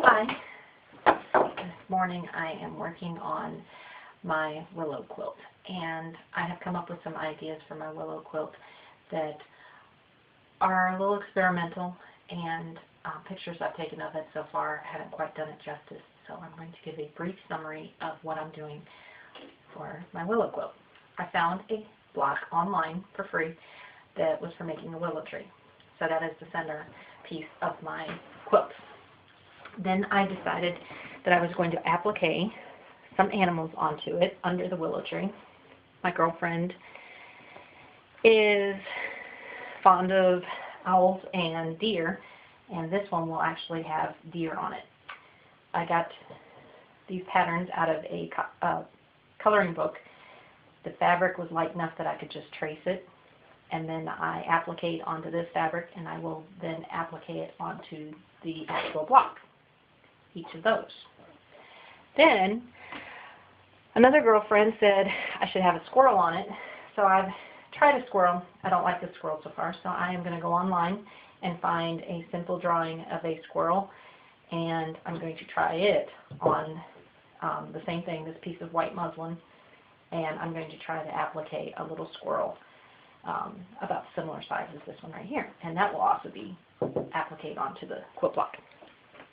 Hi. This morning I am working on my Willow quilt, and I have come up with some ideas for my Willow quilt that are a little experimental, and pictures I've taken of it so far haven't quite done it justice, so I'm going to give a brief summary of what I'm doing for my Willow quilt. I found a block online for free that was for making a willow tree, so that is the center piece of my quilt. Then I decided that I was going to applique some animals onto it under the willow tree. My girlfriend is fond of owls and deer, and this one will actually have deer on it. I got these patterns out of a coloring book. The fabric was light enough that I could just trace it, and then I applique onto this fabric, and I will then applique it onto the actual block, each of those. Then another girlfriend said I should have a squirrel on it, so I've tried a squirrel. I don't like the squirrel so far, so I am going to go online and find a simple drawing of a squirrel, and I'm going to try it on the same thing, this piece of white muslin, and I'm going to try to applique a little squirrel about similar size as this one right here, and that will also be appliqued onto the quilt block.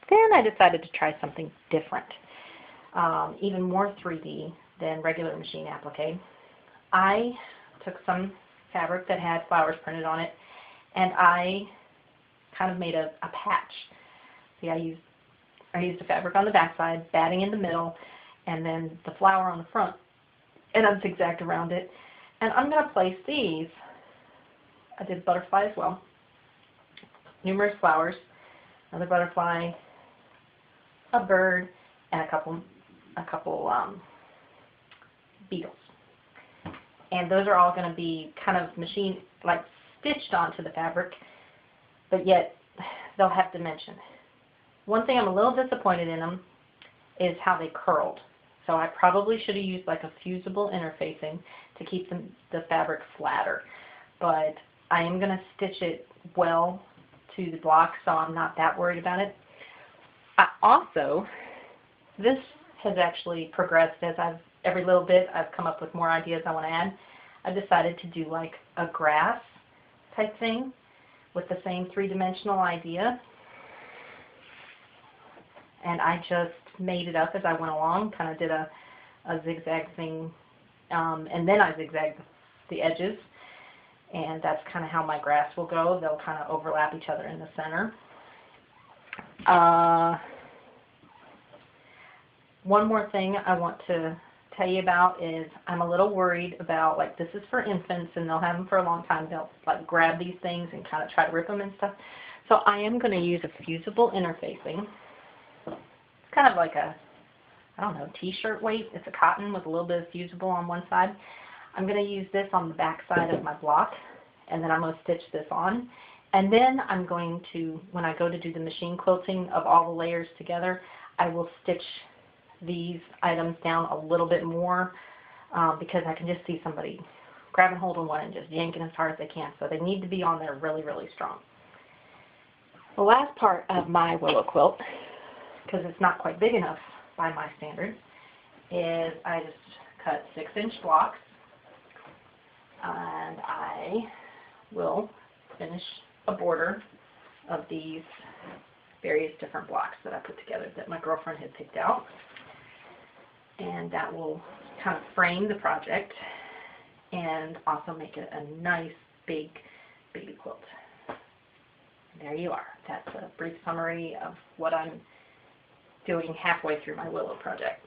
Then I decided to try something different, even more 3D than regular machine applique. I took some fabric that had flowers printed on it, and I kind of made a patch. See, I used the fabric on the back side, batting in the middle, and then the flower on the front, and I zigzagged around it. And I'm going to place these. I did butterfly as well. Numerous flowers, another butterfly, a bird, and a couple beetles. And those are all going to be kind of stitched onto the fabric, but yet they'll have dimension. One thing I'm a little disappointed in them is how they curled. So I probably should have used like a fusible interfacing to keep the fabric flatter. But I am going to stitch it well to the block, so I'm not that worried about it. This has actually progressed as every little bit I've come up with more ideas I want to add. I decided to do like a grass type thing with the same three-dimensional idea. And I just made it up as I went along, kind of did a zigzag thing, and then I zigzagged the edges, and that's kind of how my grass will go. They'll kind of overlap each other in the center. One more thing I want to tell you about is I'm a little worried about, like, this is for infants and they'll have them for a long time. They'll like grab these things and kind of try to rip them and stuff. So I am going to use a fusible interfacing. It's kind of like a, I don't know, t-shirt weight. It's a cotton with a little bit of fusible on one side. I'm going to use this on the back side of my block, and then I'm going to stitch this on. And then I'm going to, when I go to do the machine quilting of all the layers together, I will stitch these items down a little bit more because I can just see somebody grabbing hold of one and just yanking as hard as they can. So they need to be on there really, really strong. The last part of my willow quilt, because it's not quite big enough by my standards, is I just cut 6-inch blocks, and I will finish a border of these various different blocks that I put together that my girlfriend had picked out, and that will kind of frame the project and also make it a nice big baby quilt. And there you are. That's a brief summary of what I'm doing halfway through my willow project.